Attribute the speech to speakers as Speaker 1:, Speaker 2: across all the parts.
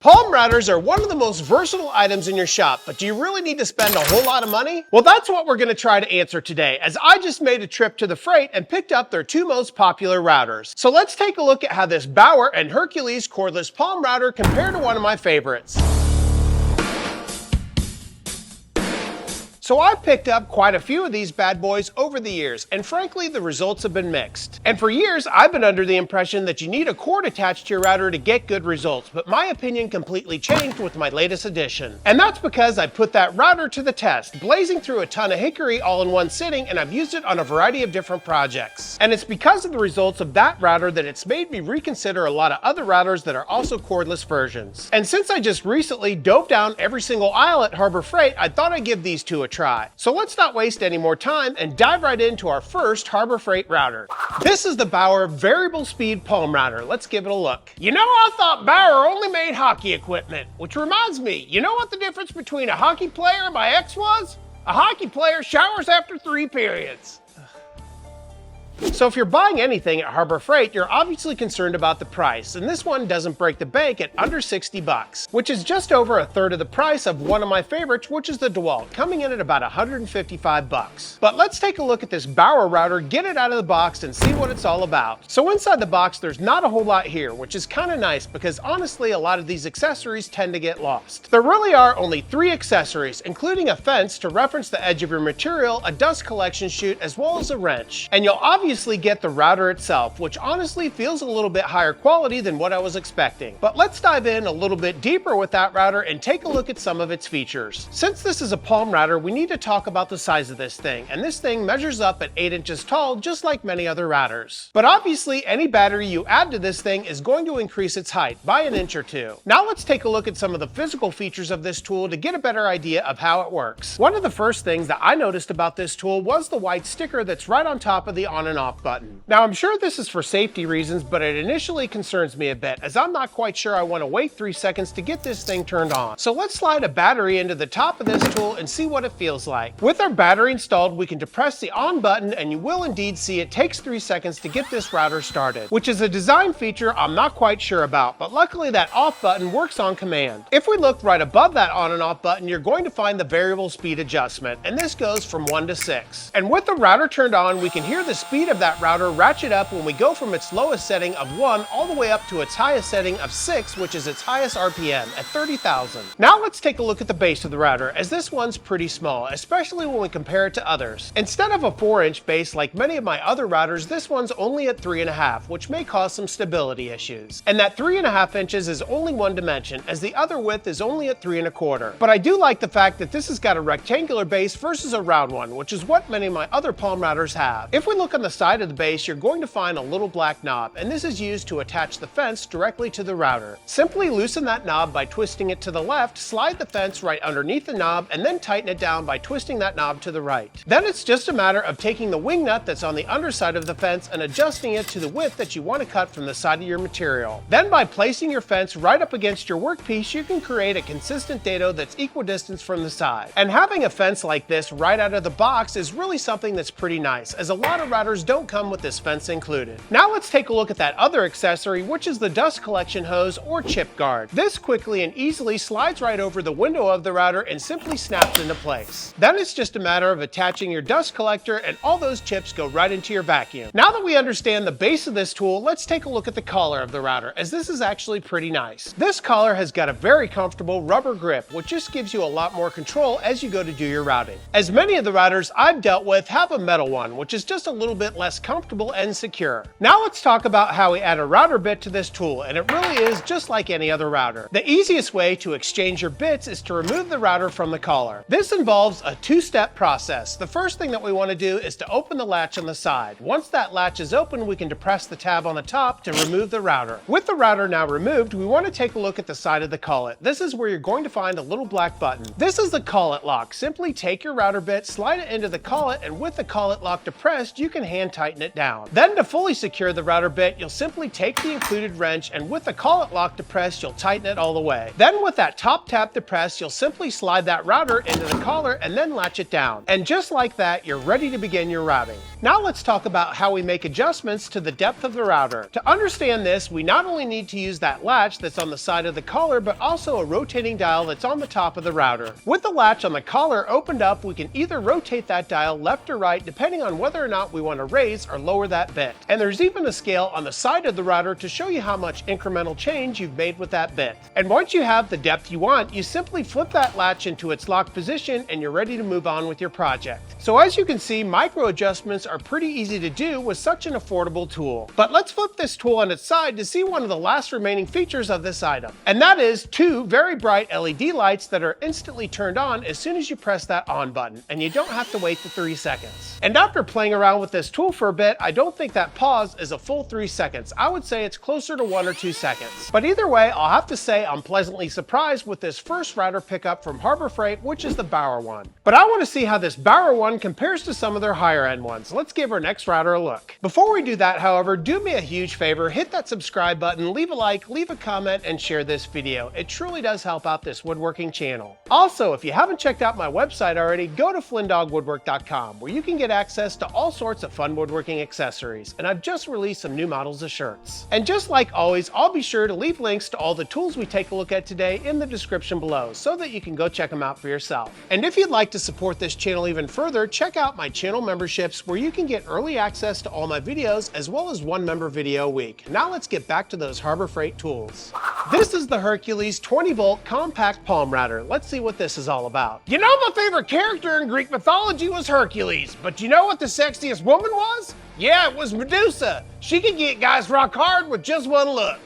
Speaker 1: Palm routers are one of the most versatile items in your shop, but do you really need to spend a whole lot of money? Well, that's what we're going to try to answer today, as I just made a trip to the freight and picked up their two most popular routers. So let's take a look at how this Bauer and Hercules cordless palm router compare to one of my favorites. So I've picked up quite a few of these bad boys over the years, and frankly, the results have been mixed. And for years, I've been under the impression that you need a cord attached to your router to get good results, but my opinion completely changed with my latest addition. And that's because I put that router to the test, blazing through a ton of hickory all in one sitting, and I've used it on a variety of different projects. And it's because of the results of that router that it's made me reconsider a lot of other routers that are also cordless versions. And since I just recently dove down every single aisle at Harbor Freight, I thought I'd give these two a try. So let's not waste any more time and dive right into our first Harbor Freight router. This is the Bauer variable speed palm router. Let's give it a look. You know, I thought Bauer only made hockey equipment, which reminds me, you know what the difference between a hockey player and my ex was? A hockey player showers after 3 periods. So if you're buying anything at Harbor Freight, you're obviously concerned about the price, and this one doesn't break the bank at under 60 bucks, which is just over a third of the price of one of my favorites, which is the DeWalt, coming in at about 155 bucks. But let's take a look at this Bauer router, get it out of the box, and see what it's all about. So inside the box, there's not a whole lot here, which is kind of nice because honestly, a lot of these accessories tend to get lost. There really are only 3 accessories, including a fence to reference the edge of your material, a dust collection chute, as well as a wrench. And you'll obviously get the router itself, which honestly feels a little bit higher quality than what I was expecting. But let's dive in a little bit deeper with that router and take a look at some of its features. Since this is a palm router, we need to talk about the size of this thing, and this thing measures up at 8 inches tall, just like many other routers. But obviously, any battery you add to this thing is going to increase its height by an inch or 2. Now let's take a look at some of the physical features of this tool to get a better idea of how it works. One of the first things that I noticed about this tool was the white sticker that's right on top of the on and off button. Now I'm sure this is for safety reasons, but it initially concerns me a bit, as I'm not quite sure I want to wait 3 seconds to get this thing turned on. So let's slide a battery into the top of this tool and see what it feels like. With our battery installed, we can depress the on button, and you will indeed see it takes 3 seconds to get this router started, which is a design feature I'm not quite sure about, but luckily that off button works on command. If we look right above that on and off button, you're going to find the variable speed adjustment, and this goes from 1 to 6. And with the router turned on, we can hear the speed of that router ratchet up when we go from its lowest setting of 1 all the way up to its highest setting of 6, which is its highest RPM at 30,000. Now let's take a look at the base of the router, as this one's pretty small, especially when we compare it to others. Instead of a 4-inch base like many of my other routers, this one's only at 3.5, which may cause some stability issues. And that 3.5 inches is only one dimension, as the other width is only at 3.25. But I do like the fact that this has got a rectangular base versus a round one, which is what many of my other palm routers have. If we look on the side of the base, you're going to find a little black knob, and this is used to attach the fence directly to the router. Simply loosen that knob by twisting it to the left, slide the fence right underneath the knob, and then tighten it down by twisting that knob to the right. Then it's just a matter of taking the wing nut that's on the underside of the fence and adjusting it to the width that you want to cut from the side of your material. Then by placing your fence right up against your workpiece, you can create a consistent dado that's equidistant from the side. And having a fence like this right out of the box is really something that's pretty nice, as a lot of routers don't come with this fence included. Now let's take a look at that other accessory, which is the dust collection hose or chip guard. This quickly and easily slides right over the window of the router and simply snaps into place. Then it's just a matter of attaching your dust collector, and all those chips go right into your vacuum. Now that we understand the base of this tool, let's take a look at the collar of the router, as this is actually pretty nice. This collar has got a very comfortable rubber grip, which just gives you a lot more control as you go to do your routing. As many of the routers I've dealt with have a metal one, which is just a little bit less comfortable and secure. Now let's talk about how we add a router bit to this tool, and it really is just like any other router. The easiest way to exchange your bits is to remove the router from the collar. This involves a 2-step process. The first thing that we want to do is to open the latch on the side. Once that latch is open, we can depress the tab on the top to remove the router. With the router now removed, we want to take a look at the side of the collet. This is where you're going to find a little black button. This is the collet lock. Simply take your router bit, slide it into the collet, and with the collet lock depressed, you can hand tighten it down. Then to fully secure the router bit, you'll simply take the included wrench and with the collet lock depressed, you'll tighten it all the way. Then with that top tab depressed, you'll simply slide that router into the collar and then latch it down. And just like that, you're ready to begin your routing. Now let's talk about how we make adjustments to the depth of the router. To understand this, we not only need to use that latch that's on the side of the collar, but also a rotating dial that's on the top of the router. With the latch on the collar opened up, we can either rotate that dial left or right depending on whether or not we want to raise or lower that bit. And there's even a scale on the side of the router to show you how much incremental change you've made with that bit. And once you have the depth you want, you simply flip that latch into its locked position and you're ready to move on with your project. So as you can see, micro adjustments are pretty easy to do with such an affordable tool. But let's flip this tool on its side to see one of the last remaining features of this item. And that is two very bright LED lights that are instantly turned on as soon as you press that on button, and you don't have to wait the 3 seconds. And after playing around with this tool for a bit, I don't think that pause is a full 3 seconds. I would say it's closer to 1 or 2 seconds. But either way, I'll have to say I'm pleasantly surprised with this first router pickup from Harbor Freight, which is the Bauer one. But I want to see how this Bauer one compares to some of their higher end ones. Let's give our next router a look. Before we do that, however, do me a huge favor, hit that subscribe button, leave a like, leave a comment, and share this video. It truly does help out this woodworking channel. Also, if you haven't checked out my website already, go to FlynnDoggWoodwork.com where you can get access to all sorts of fun woodworking accessories, and I've just released some new models of shirts. And just like always, I'll be sure to leave links to all the tools we take a look at today in the description below so that you can go check them out for yourself. And if you'd like to support this channel even further, check out my channel memberships where you can get early access to all my videos as well as one member video a week. Now let's get back to those Harbor Freight tools. This is the Hercules 20-volt compact palm router. Let's see what this is all about. You know, my favorite character in Greek mythology was Hercules, but you know what the sexiest woman was? Yeah, it was Medusa. She could get guys rock hard with just one look.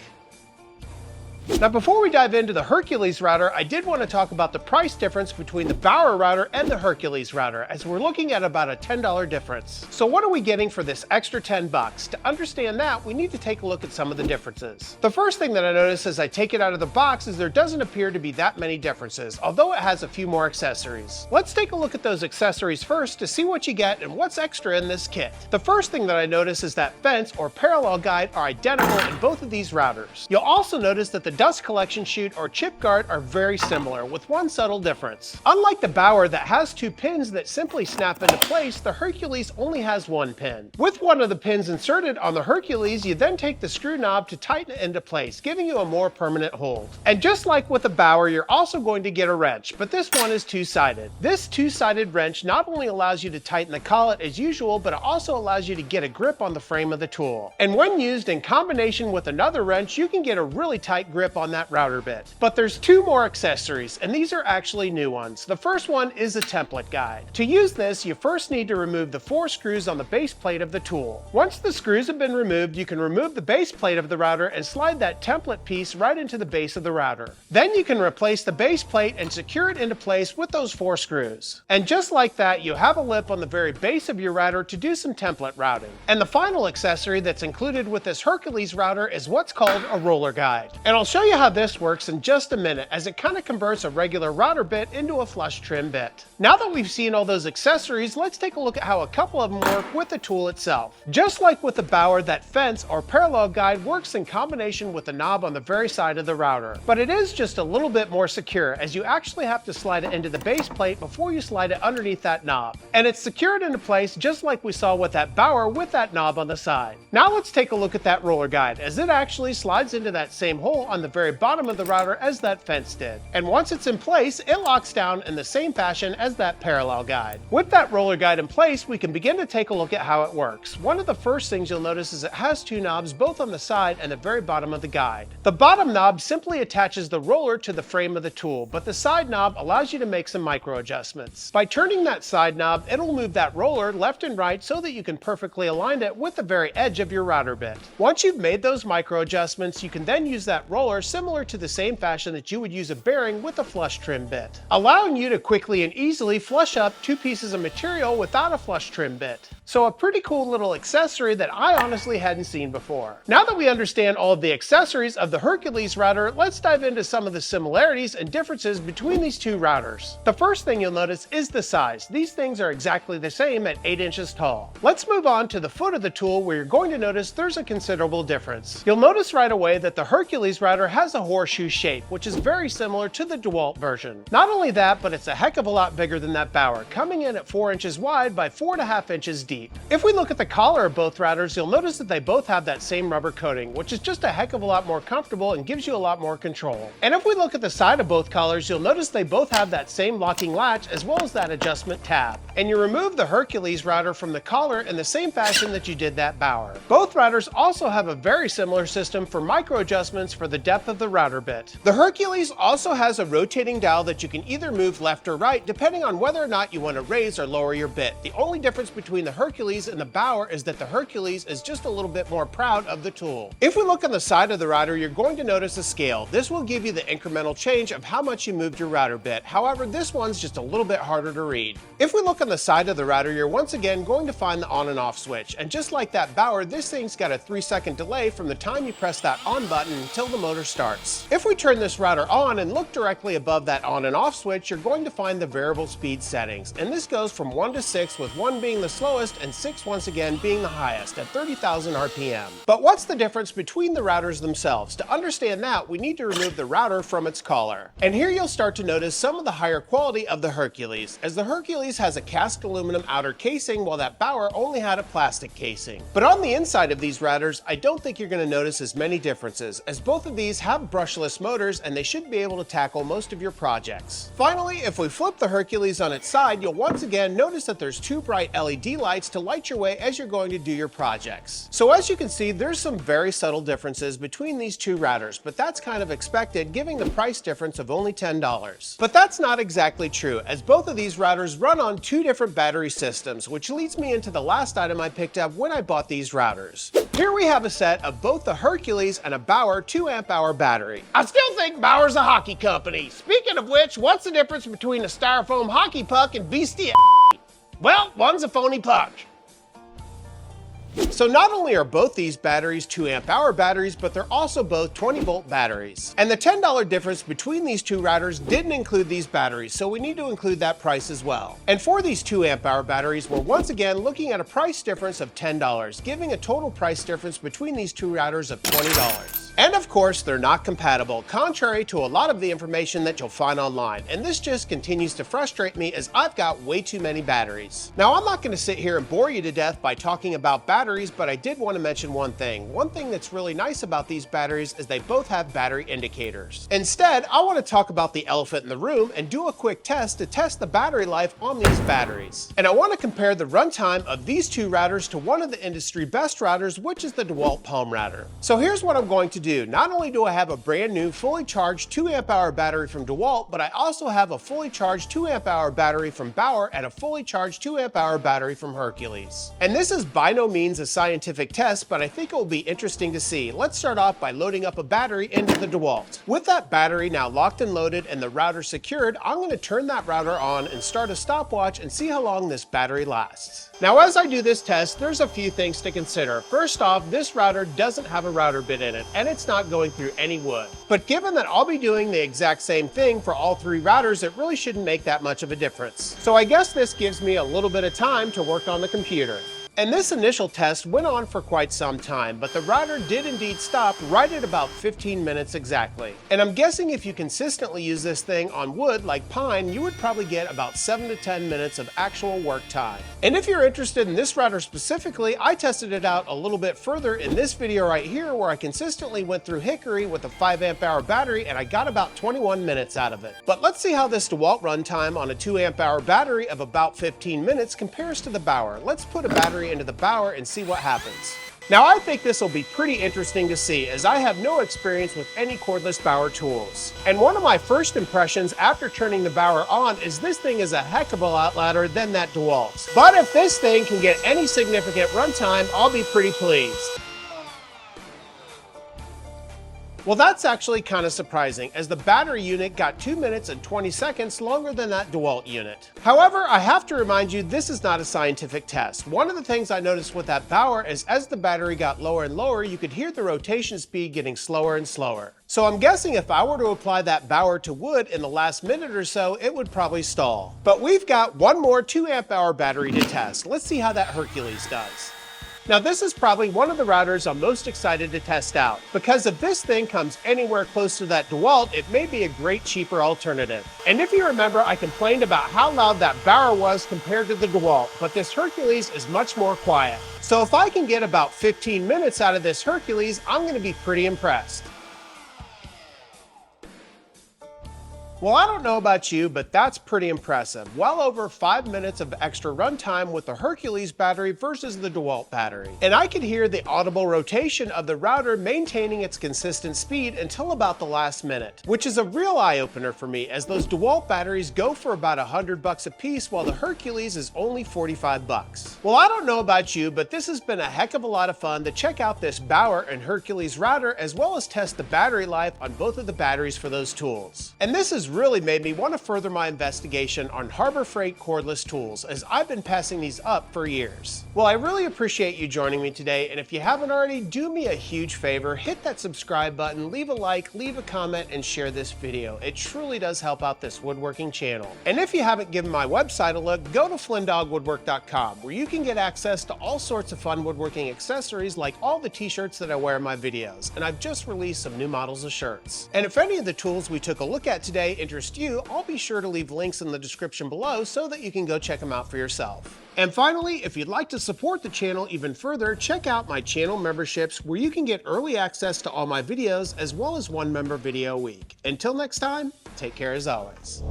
Speaker 1: Now before we dive into the Hercules router, I did want to talk about the price difference between the Bauer router and the Hercules router, as we're looking at about a $10 difference. So what are we getting for this extra 10 bucks? To understand that, we need to take a look at some of the differences. The first thing that I notice as I take it out of the box is there doesn't appear to be that many differences, although it has a few more accessories. Let's take a look at those accessories first to see what you get and what's extra in this kit. The first thing that I notice is that fence or parallel guide are identical in both of these routers. You'll also notice that the dust collection chute or chip guard are very similar, with one subtle difference. Unlike the Bauer that has 2 pins that simply snap into place, the Hercules only has 1 pin. With one of the pins inserted on the Hercules, you then take the screw knob to tighten it into place, giving you a more permanent hold. And just like with the Bauer, you're also going to get a wrench, but this one is 2-sided. This 2-sided wrench not only allows you to tighten the collet as usual, but it also allows you to get a grip on the frame of the tool. And when used in combination with another wrench, you can get a really tight grip on that router bit. But there's 2 more accessories, and these are actually new ones. The first one is a template guide. To use this, you first need to remove the 4 screws on the base plate of the tool. Once the screws have been removed, you can remove the base plate of the router and slide that template piece right into the base of the router. Then you can replace the base plate and secure it into place with those 4 screws. And just like that, you have a lip on the very base of your router to do some template routing. And the final accessory that's included with this Hercules router is what's called a roller guide. And I'll show you how this works in just a minute, as it kind of converts a regular router bit into a flush trim bit. Now that we've seen all those accessories, let's take a look at how a couple of them work with the tool itself. Just like with the Bauer, that fence or parallel guide works in combination with the knob on the very side of the router. But it is just a little bit more secure, as you actually have to slide it into the base plate before you slide it underneath that knob. And it's secured into place just like we saw with that Bauer with that knob on the side. Now let's take a look at that roller guide, as it actually slides into that same hole on the very bottom of the router as that fence did. And once it's in place, it locks down in the same fashion as that parallel guide. With that roller guide in place, we can begin to take a look at how it works. One of the first things you'll notice is it has 2 knobs both on the side and the very bottom of the guide. The bottom knob simply attaches the roller to the frame of the tool, but the side knob allows you to make some micro adjustments. By turning that side knob, it'll move that roller left and right so that you can perfectly align it with the very edge of your router bit. Once you've made those micro adjustments, you can then use that roller similar to the same fashion that you would use a bearing with a flush trim bit, allowing you to quickly and easily flush up two pieces of material without a flush trim bit. So a pretty cool little accessory that I honestly hadn't seen before. Now that we understand all of the accessories of the Hercules router, let's dive into some of the similarities and differences between these two routers. The first thing you'll notice is the size. These things are exactly the same at 8 inches tall. Let's move on to the foot of the tool, where you're going to notice there's a considerable difference. You'll notice right away that the Hercules router has a horseshoe shape, which is very similar to the DeWalt version. Not only that, but it's a heck of a lot bigger than that Bauer, coming in at 4 inches wide by 4.5 inches deep. If we look at the collar of both routers, you'll notice that they both have that same rubber coating, which is just a heck of a lot more comfortable and gives you a lot more control. And if we look at the side of both collars, you'll notice they both have that same locking latch as well as that adjustment tab. And you remove the Hercules router from the collar in the same fashion that you did that Bauer. Both routers also have a very similar system for micro adjustments for the depth of the router bit. The Hercules also has a rotating dial that you can either move left or right depending on whether or not you want to raise or lower your bit. The only difference between the Hercules and the Bauer is that the Hercules is just a little bit more proud of the tool. If we look on the side of the router, you're going to notice a scale. This will give you the incremental change of how much you moved your router bit. However, this one's just a little bit harder to read. If we look on the side of the router, you're once again going to find the on and off switch. And just like that Bauer, this thing's got a 3-second delay from the time you press that on button until the motor starts. If we turn this router on and look directly above that on and off switch, you're going to find the variable speed settings. And this goes from 1 to 6, with 1 being the slowest and 6 once again being the highest at 30,000 RPM. But what's the difference between the routers themselves? To understand that, we need to remove the router from its collar. And here you'll start to notice some of the higher quality of the Hercules, as the Hercules has a cast aluminum outer casing while that Bauer only had a plastic casing. But on the inside of these routers, I don't think you're going to notice as many differences, as both of these have brushless motors and they should be able to tackle most of your projects. Finally, if we flip the Hercules on its side, you'll once again notice that there's two bright LED lights to light your way as you're going to do your projects. So as you can see, there's some very subtle differences between these two routers, but that's kind of expected given the price difference of only $10. But that's not exactly true, as both of these routers run on two different battery systems, which leads me into the last item I picked up when I bought these routers. Here we have a set of both the Hercules and a Bauer 2-amp-hour battery. I still think Bauer's a hockey company. Speaking of which, what's the difference between a styrofoam hockey puck and beastie? Well, one's a phony puck. So not only are both these batteries 2-amp-hour batteries, but they're also both 20-volt batteries. And the $10 difference between these two routers didn't include these batteries, so we need to include that price as well. And for these 2-amp-hour batteries, we're once again looking at a price difference of $10, giving a total price difference between these two routers of $20. And of course, they're not compatible, contrary to a lot of the information that you'll find online. And this just continues to frustrate me, as I've got way too many batteries. Now, I'm not going to sit here and bore you to death by talking about batteries, but I did want to mention one thing. One thing that's really nice about these batteries is they both have battery indicators. Instead, I want to talk about the elephant in the room and do a quick test to test the battery life on these batteries. And I want to compare the runtime of these two routers to one of the industry best routers, which is the DeWalt Palm router. So here's what I'm going to do. Not only do I have a brand new fully charged 2-amp-hour battery from DeWalt, but I also have a fully charged 2-amp-hour battery from Bauer and a fully charged 2-amp-hour battery from Hercules. And this is by no means a scientific test, but I think it will be interesting to see. Let's start off by loading up a battery into the DeWalt. With that battery now locked and loaded and the router secured, I'm going to turn that router on and start a stopwatch and see how long this battery lasts. Now, as I do this test, there's a few things to consider. First off, this router doesn't have a router bit in it, and it's not going through any wood. But given that I'll be doing the exact same thing for all three routers, it really shouldn't make that much of a difference. So I guess this gives me a little bit of time to work on the computer. And this initial test went on for quite some time, but the router did indeed stop right at about 15 minutes exactly. And I'm guessing if you consistently use this thing on wood like pine, you would probably get about 7 to 10 minutes of actual work time. And if you're interested in this router specifically, I tested it out a little bit further in this video right here, where I consistently went through Hickory with a 5-amp-hour battery and I got about 21 minutes out of it. But let's see how this DeWalt runtime on a 2-amp-hour battery of about 15 minutes compares to the Bauer. Let's put a battery into the Bauer and see what happens. Now, I think this will be pretty interesting to see, as I have no experience with any cordless Bauer tools. And one of my first impressions after turning the Bauer on is this thing is a heck of a lot louder than that DeWalt. But if this thing can get any significant runtime, I'll be pretty pleased. Well, that's actually kind of surprising, as the battery unit got 2 minutes and 20 seconds longer than that DeWalt unit. However, I have to remind you, this is not a scientific test. One of the things I noticed with that Bauer is as the battery got lower and lower, you could hear the rotation speed getting slower and slower. So I'm guessing if I were to apply that Bauer to wood in the last minute or so, it would probably stall. But we've got one more 2 amp hour battery to test. Let's see how that Hercules does. Now this is probably one of the routers I'm most excited to test out, because if this thing comes anywhere close to that DeWalt, it may be a great cheaper alternative. And if you remember, I complained about how loud that Bauer was compared to the DeWalt, but this Hercules is much more quiet. So if I can get about 15 minutes out of this Hercules, I'm going to be pretty impressed. Well, I don't know about you, but that's pretty impressive. Well over 5 minutes of extra runtime with the Hercules battery versus the DeWalt battery. And I could hear the audible rotation of the router maintaining its consistent speed until about the last minute, which is a real eye-opener for me, as those DeWalt batteries go for about $100 a piece while the Hercules is only $45. Well, I don't know about you, but this has been a heck of a lot of fun to check out this Bauer and Hercules router, as well as test the battery life on both of the batteries for those tools. And this is really made me want to further my investigation on Harbor Freight cordless tools, as I've been passing these up for years. Well, I really appreciate you joining me today, and if you haven't already, do me a huge favor, hit that subscribe button, leave a like, leave a comment, and share this video. It truly does help out this woodworking channel. And if you haven't given my website a look, go to FlynnDoggWoodwork.com, where you can get access to all sorts of fun woodworking accessories, like all the t-shirts that I wear in my videos, and I've just released some new models of shirts. And if any of the tools we took a look at today interest you, I'll be sure to leave links in the description below so that you can go check them out for yourself. And finally, if you'd like to support the channel even further, check out my channel memberships, where you can get early access to all my videos as well as one member video a week. Until next time, take care as always.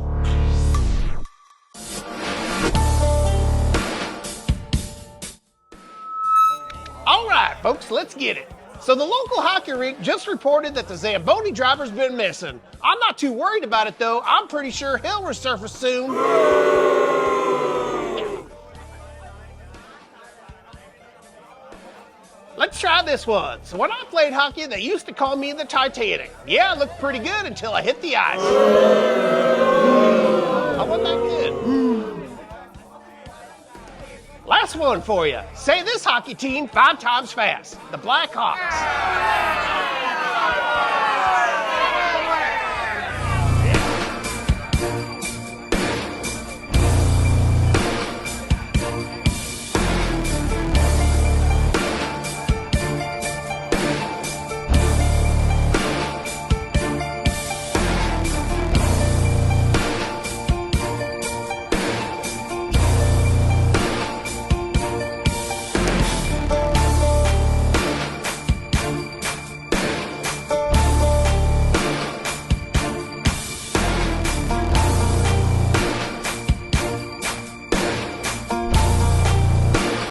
Speaker 1: All right, folks, let's get it. So the local hockey rink just reported that the Zamboni driver's been missing. I'm not too worried about it though. I'm pretty sure he'll resurface soon. Let's try this one. So when I played hockey, they used to call me the Titanic. Yeah, I looked pretty good until I hit the ice. I wasn't that good. Last one for you. Say this hockey team 5 times fast. The Blackhawks.